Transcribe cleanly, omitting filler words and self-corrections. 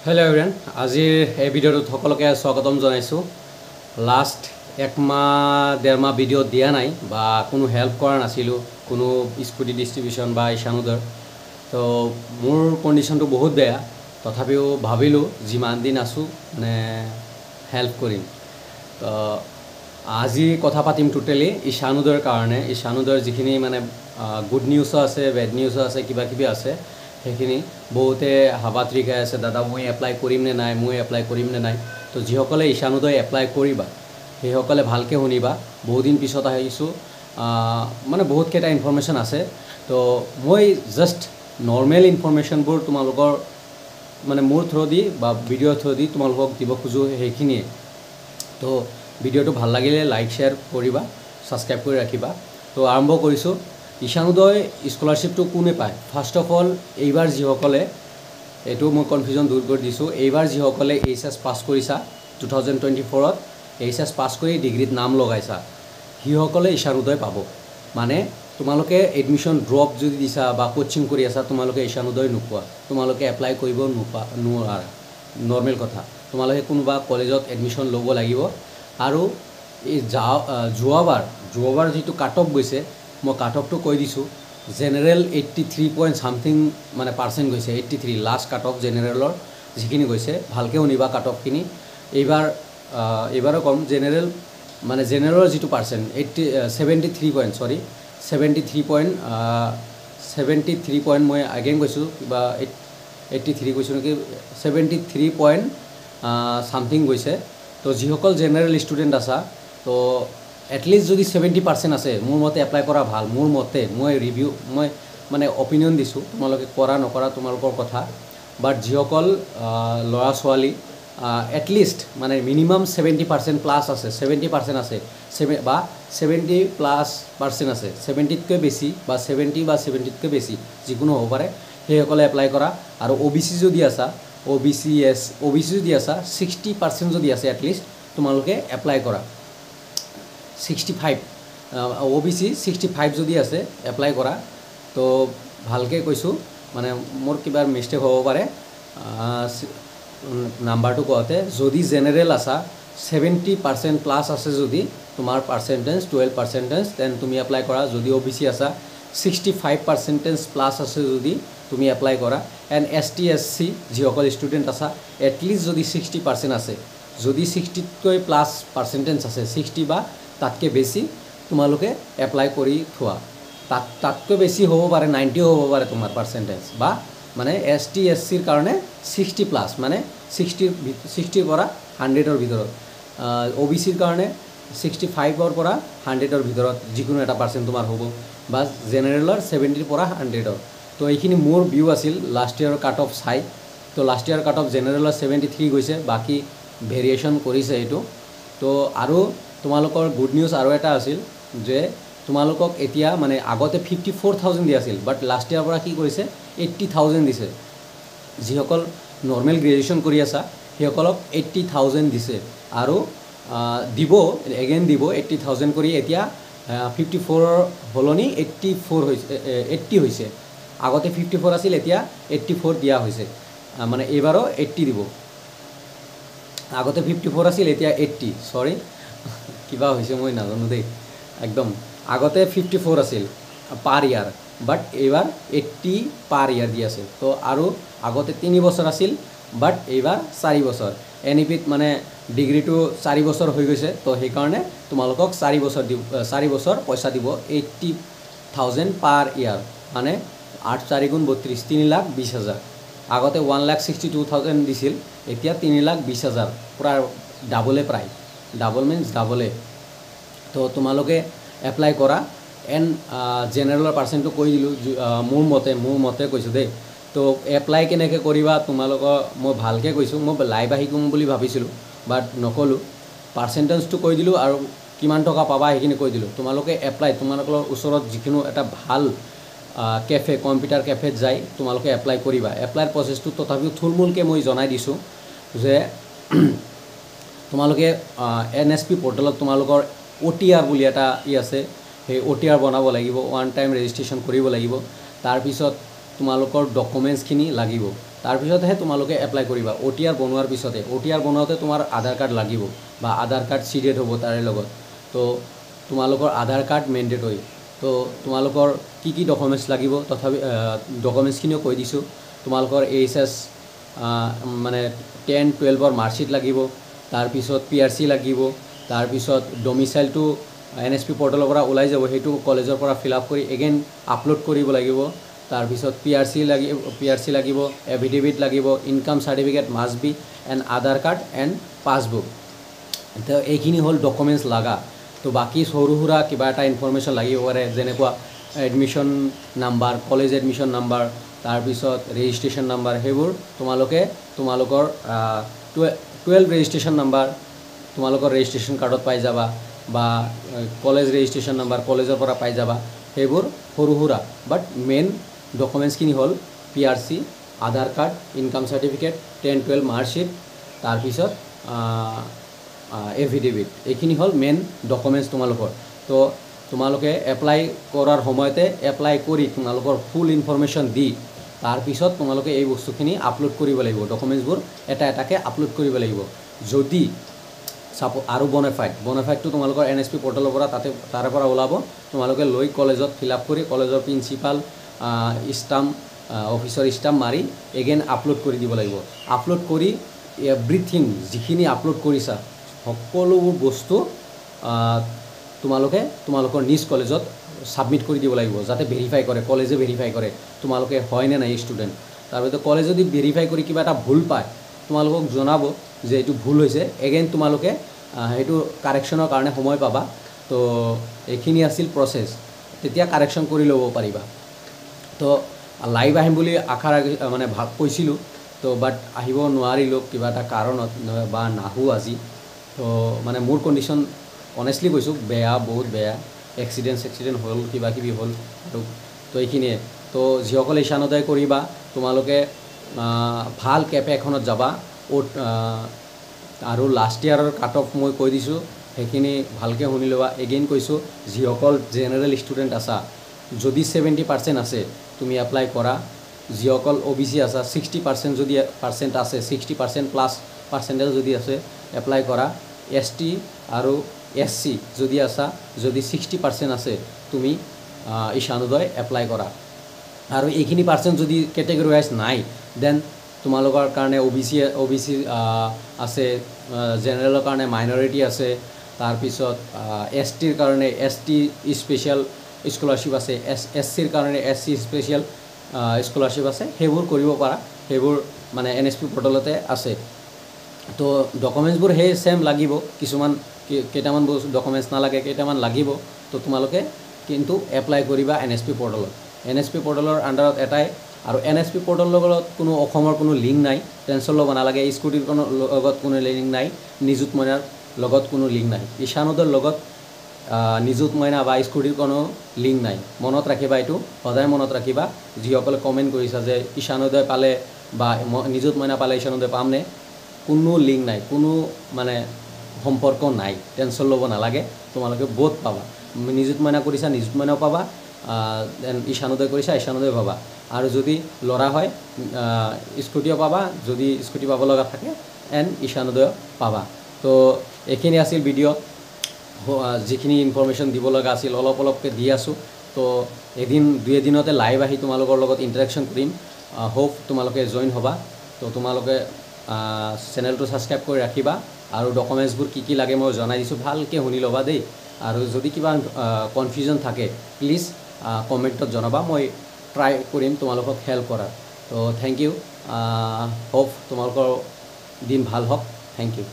hello everyone আজিৰ এই ভিডিঅ'টোত সকলোকে স্বাগতম জনাইছো লাষ্ট এক মাহ দেৰ মাহ ভিডিঅ' দিয়া নাই বা কোনো হেল্প কৰা নাছিলো কোনো স্কুটি ডিস্ট্ৰিবিউশন বা ইশানুদৰ তো মোৰ কন্ডিশনটো বহুত বেয়া তথাপিও ভাবিলো যিমান দিন আছো মানে হেল্প কৰিম তো আজি কথা পাতিম টোটালি ইশানুদৰ কাৰণে ইশানুদৰ যিখিনি মানে গুড নিউজ আছে বেড নিউজ আছে কিবা কিবি আছে সেইখিনি বহুতে হাবাত্ৰিকাই আছে দাদা মই এপ্লাই কৰিম নে নাই মই এপ্লাই কৰিম নে নাই তো যিসকলে ইশানুদয় এপ্লাই কৰিবা সেইসকলে ভালকৈ শুনিবা বহুত দিন পিছত আহিছো মানে বহুত কেইটা ইনফৰমেশ্যন আছে তো মই জাস্ট নৰ্মেল ইনফৰমেশ্যনবোৰ তোমালোকৰ মানে মোৰ থ্ৰু দি বা ভিডিঅ' থ্ৰু দি তোমালোকক দিব খোজো সেইখিনিয়ে তো ভিডিঅ'টো ভাল লাগিলে লাইক শ্বেয়াৰ কৰিবা সাবস্ক্ৰাইব কৰি ৰাখিবা তো আৰম্ভ কৰিছো ইশানুদয় স্কলাৰশিপটো কোনে পায় ফাৰ্স্ট অফ অল এইবাৰ যিসকলে এটো মই কনফিউজন দূৰ কৰি দিছো এইবাৰ যিসকলে এইচএছ পাস কৰিছা 2024 ত এইচএছ পাস কৰি ডিগ্ৰীত নাম লগাইছা হিসকলে ইশানুদয় পাব মানে তোমালোকে এডমিশন ড্ৰপ যদি দিছা বা কোচিং কৰি আছা তোমালোকে ইশানুদয় নোপোৱা তোমালোকে এপ্লাই কৰিব নোৱাৰা নৰ্মেল কথা তোমালোকে কোনোবা কলেজত এডমিশন ল'ব লাগিব আৰু এই যোৱাবাৰ যেটো কাট অফ গৈছে মই কাট অফটো কৈ দিছো জেনাৰেল 83 পইণ্ট সামথিং মানে পাৰ্সেন্ট গৈছে 83 লাষ্ট কাট অফ জেনাৰেলৰ যিখিনি গৈছে ভালকে শুনিবা কাট অফখিনি এইবাৰ কম জেনাৰেল মানে জেনাৰেলৰ যেটো পাৰ্সেন্ট 73 পইণ্ট সৰি 73 পইণ্ট মই আগেন কৈছো কিবা 83 কৈছো নেকি 73 পইণ্ট সামথিং গৈছে তো যিসকল জেনাৰেল ষ্টুডেন্ট আছা তো এটলিষ্ট যদি 70% আছে মোৰ মতে এপ্লাই কৰা ভাল মোৰ মতে মই ৰিভিউ মই মানে অপিনিয়ন দিছো তোমালোকে কৰা নকৰা তোমালোকৰ কথা বাট যিসকল লৰা ছোৱালী এটলিষ্ট মানে মিনিমাম 70% প্লাস আছে 70% আছে বা 70+% আছে 70 তকৈ বেছি বা 70 বা 70 তকৈ বেছি যিকোনো হ'ব পাৰে সেইসকলে এপ্লাই কৰা আৰু ওবিসি যদি আছা ওবিসি যদি আছা 60% যদি আছে এটলিষ্ট তোমালোকে এপ্লাই কৰা 65 ওবিসি 65 যদি আছে এপ্লাই কৰা তো ভালকে কৈছো মানে মোৰ কিবা মিস্টেক হ'ব পাৰে নাম্বাৰটো কোৱাতে যদি জেনাৰেল আছা 70% প্লাস আছে যদি তোমাৰ পাৰ্সেন্টেজ 12% দেন তুমি এপ্লাই কৰা যদি ওবিসি আছা 65% প্লাস আছে যদি তুমি এপ্লাই কৰা এন্ড এসটি এসসি যিসকল ষ্টুডেন্ট আছা এটলিষ্ট যদি 60% আছে যদি 60 তকৈ প্লাস পার্সেন্টেজ আছে 60 বা তাতকে বেছি তোমালোকে এপ্লাই কৰি থোৱা তাতকৈ বেছি হ'ব পাৰে 90 হ'ব পাৰে তোমাৰ পাৰ্সেন্টেজ বা মানে এসটি এসসিৰ কাৰণে 60 প্লাস মানে 60 পৰা 100 ৰ ভিতৰত ওবিসিৰ কাৰণে 65 ৰ পৰা 100 ৰ ভিতৰত যিকোনো এটা পাৰ্সেন্ট তোমাৰ হ'ব বা জেনাৰেলৰ 70 পৰা 100 ৰ তো এইখিনি মোৰ ভিউ আছিল লাষ্ট ইয়াৰৰ কাট অফ চাই তো লাষ্ট ইয়াৰ কাট অফ জেনাৰেলৰ 73 গৈছে বাকি ভেৰিয়েশন কৰিছে এটো তো আৰু তোমালোকৰ গুড নিউজ আৰু এটা আছিল যে তোমালোকক এতিয়া মানে আগতে 54000 দি আছিল বাট লাষ্ট ইয়াৰ পৰা কি কৰিছে 80000 দিছে যিসকল নৰ্মেল গ্ৰেজুৱেচন কৰি আছা সেইসকলক 80000 দিছে আৰু দিব এগেইন দিব 80000 কৰি এতিয়া 54 হলনি 84 হৈছে 80 হৈছে আগতে 54 আছিল এতিয়া 84 দিয়া হৈছে মানে এবাৰো 80 দিব আগতে 54 আছিল এতিয়া 80 সৰি কিবা হৈছে মই নাজানো দেই একদম আগতে 54 আছিল পাৰ ইয়াৰ বাট এবাৰ 80 পাৰ ইয়াৰ দি আছে তো আৰু আগতে 3 বছৰ আছিল বাট এবাৰ 4 বছৰ এনইপিত মানে ডিগ্ৰীটো 4 বছৰ হৈ গৈছে তো সেই কাৰণে তোমালোকক 4 বছৰ পইচা দিব 80000 পাৰ ইয়াৰ মানে 8 4 গুণ 32 3,20,000 আগতে 1,62,000 দিছিল এতিয়া 3,20,000 পুৰা ডাবলে প্ৰায় ডাবল মিন্স ডাবলে তো তোমালোকে এপ্লাই কৰা এন্ড জেনাৰেলৰ পাৰ্সেন্টটো কৈ দিলো মোৰ মতে কৈছো দেই তো এপ্লাই কেনেকৈ কৰিবা তোমালোকৰ মই ভালকে কৈছো মই লাইভ আহি কম বুলি ভাবিছিলো বাট নকলো পার্সেন্টেজটো কৈ দিলো আৰু কিমান টকা পাবা সেইখিনি কৈ দিলো তোমালোকে এপ্লাই তোমালোকৰ ওচৰত যিকিনো এটা ভাল কেফে কম্পিউটাৰ কেফেত যাই তোমালোকে এপ্লাই কৰিবা এপ্লাইৰ প্ৰসেসটো তথাপিও থুলমুলকে মই জনাই দিছো যে তোমালোকে এনএসপি পোৰ্টেলত তোমালোকৰ ওটিআৰ বুলি এটা আছে সেই ওটিআৰ বনাব লাগিব ওয়ান টাইম ৰেজিষ্ট্ৰেচন কৰিব লাগিব তাৰ পিছত তোমালোকৰ ডকুমেন্টছখিনি লাগিব তাৰপিছতহে তোমালোকে এপ্লাই কৰিবা OTR বনোৱাৰ পিছতে OTR বনাওঁতে তোমাৰ আধাৰ কাৰ্ড লাগিব বা আধাৰ কাৰ্ড চিডেড হ'ব তাৰে লগত তো তোমালোকৰ আধাৰ কাৰ্ড মেণ্ডেটৰী তো তোমালোকৰ কি ডকুমেণ্টছ লাগিব তথাপি ডকুমেণ্টছখিনিও কৈ দিছোঁ তোমালোকৰ HS মানে 10-12ৰ মাৰ্কশ্বিট লাগিব তাৰপিছত PRC লাগিব তাৰপিছত ডমিচাইলটো NSP পৰ্টেলৰ পৰা ওলাই যাব সেইটো কলেজৰ পৰা ফিল আপ কৰি এগেইন আপলোড কৰিব লাগিব তাৰপিছত PRC লাগিব এফিডেভিট লাগিব income certificate must B and Aadhaar card and passbook তো এইখিনি হ'ল ডকুমেণ্টছ লাগা তো বাকী সৰু সুৰা কিবা এটা ইনফৰমেশ্যন লাগিব পাৰে যেনেকুৱা admission number college admission number তাৰপিছত ৰেজিষ্ট্ৰেশ্যন নাম্বাৰ সেইবোৰ তোমালোকে তোমালোকৰ 12 ৰেজিষ্ট্ৰেশ্যন নাম্বাৰ তোমালোকৰ ৰেজিষ্ট্ৰেশ্যন কাৰ্ডত পাই যাবা বা কলেজ ৰেজিষ্ট্ৰেশ্যন নাম্বাৰ কলেজৰ পৰা পাই যাবা সেইবোৰ সৰু সুৰা বাট মেইন ডকুমেণ্টছখিনি হ'ল PRC আধাৰ কাৰ্ড ইনকাম চাৰ্টিফিকেট 10-12 মাৰ্কশ্বিট তাৰপিছত এফিডেভিট এইখিনি হ'ল মেইন ডকুমেণ্টছ তোমালোকৰ তো তোমালোকে এপ্লাই কৰাৰ সময়তে এপ্লাই কৰি তোমালোকৰ ফুল ইনফৰমেশ্যন দি তাৰপিছত তোমালোকে এই বস্তুখিনি আপলোড কৰিব লাগিব ডকুমেণ্টছবোৰ এটা এটাকৈ আপলোড কৰিব লাগিব যদি আৰু বনাফাইডটো তোমালোকৰ NSP পৰ্টেলৰ পৰা তাৰে পৰা ওলাব তোমালোকে লৈ কলেজত ফিল আপ কৰি কলেজৰ প্ৰিন্সিপাল ষ্টাম্প অফিচৰ ষ্টাম্প মাৰি এগেইন আপলোড কৰি দিব লাগিব আপলোড কৰি এভৰিথিং যিখিনি আপলোড কৰিছা সকলোবোৰ বস্তু তোমালোকে তোমালোকৰ নিজ কলেজত সাবমিট কৰি দিব লাগিব যাতে ভেৰিফাই কৰে কলেজে ভেৰিফাই কৰে তোমালোকে হয় নে নাই ষ্টুডেণ্ট তাৰপিছত কলেজ যদি ভেৰিফাই কৰি কিবা এটা ভুল পায় তোমালোকক জনাব যে এইটো ভুল হৈছে এগেইন তোমালোকে সেইটো কাৰেকশ্যনৰ কাৰণে সময় পাবা তো এইখিনি আছিল প্ৰচেছ তেতিয়া কাৰেকশ্যন কৰি ল'ব পাৰিবা তো লাইভ আহিম বুলি আশা মানে কৈছিলোঁ তো বাট আহিব নোৱাৰিলোঁ কিবা এটা কাৰণত বা নাহো আজি তো মানে মোৰ কণ্ডিশ্যন অনেষ্টলি কৈছোঁ বেয়া বহুত বেয়া এক্সিডেণ্ট হ'ল কিবা কিবি হ'ল আৰু তো এইখিনিয়ে তো যিসকলে ঈশানোদয় কৰিবা তোমালোকে ভাল কেফে এখনত যাবা আৰু লাষ্ট ইয়াৰৰ কাট অফ মই কৈ দিছোঁ সেইখিনি ভালকৈ শুনি ল'বা এগেইন কৈছোঁ যিসকল জেনেৰেল ষ্টুডেণ্ট আছা যদি 70% আছে তুমি এপ্লাই কৰা যিসকল OBC আছা 60% যদি পাৰ্চেণ্ট আছে 60% প্লাছ পাৰ্চেণ্টেজ যদি আছে এপ্লাই কৰা ST আৰু SC যদি আছা যদি 60% আছে তুমি ঈশানোদয় এপ্লাই কৰা আৰু এইখিনি পাৰ্চেণ্ট যদি কেটেগৰী ৱাইজ নাই দেন তোমালোকৰ কাৰণে OBC আছে জেনেৰেলৰ কাৰণে মাইনৰিটি আছে তাৰপিছত STৰ কাৰণে ST স্পেচিয়েল স্কলাৰশ্বিপ আছে SCৰ কাৰণে SC স্পেচিয়েল স্কলাৰশ্বিপ আছে সেইবোৰ কৰিব পাৰা সেইবোৰ মানে NSP পৰ্টেলতে আছে তো ডকুমেণ্টছবোৰ সেই সেম লাগিব কিছুমান কেইটামান ডকুমেণ্টছ নালাগে কেইটামান লাগিব তো তোমালোকে কিন্তু এপ্লাই কৰিবা NSP পৰ্টেলত NSP পৰ্টেলৰ আণ্ডাৰত এটাই আৰু NSP পৰ্টেলৰ লগত কোনো অসমৰ কোনো লিংক নাই টেনশ্যন ল'ব নালাগে স্কুটিৰ কোনো লগত কোনো লিংক নাই নিযুত মইনাৰ লগত কোনো লিংক নাই ঈশানোদয়ৰ লগত নিযুত মইনা বা স্কুটিৰ কোনো লিংক নাই মনত ৰাখিবা এইটো সদায় মনত ৰাখিবা যিসকলে কমেণ্ট কৰিছা যে ঈশানোদয় পালে বা নিযুত মইনা পালে ঈশানোদয় পামনে কোনো লিংক নাই কোনো মানে সম্পৰ্ক নাই টেনশ্যন ল'ব নালাগে তোমালোকে বহুত পাবা নিযুত মইনা কৰিছা নিযুত মইনাও পাবা দেন ঈশানোদয় কৰিছা ঈশানোদয় পাবা আৰু যদি ল'ৰা হয় স্কুটিও পাবা যদি স্কুটি পাব লগা থাকে এণ্ড ঈশানোদয় পাবা তো এইখিনি আছিল ভিডিঅ' যিখিনি ইনফৰমেশ্যন দিব লগা আছিল অলপকৈ দি আছোঁ তো এদিন দুই এদিনতে লাইভ আহি তোমালোকৰ লগত ইণ্টাৰেকশ্যন কৰিম হোপ তোমালোকে জইন হ'বা তো তোমালোকে চেনেলটো ছাবস্ক্ৰাইব কৰি ৰাখিবা আৰু ডকুমেণ্টছবোৰ কি লাগে মই জনাই দিছোঁ ভালকৈ শুনি ল'বা দেই আৰু যদি কিবা কনফিউজন থাকে প্লিজ কমেণ্টত জনাবা মই ট্ৰাই কৰিম তোমালোকক হেল্প কৰাৰ তো থেংক ইউ হোপ তোমালোকৰ দিন ভাল হওক থেংক ইউ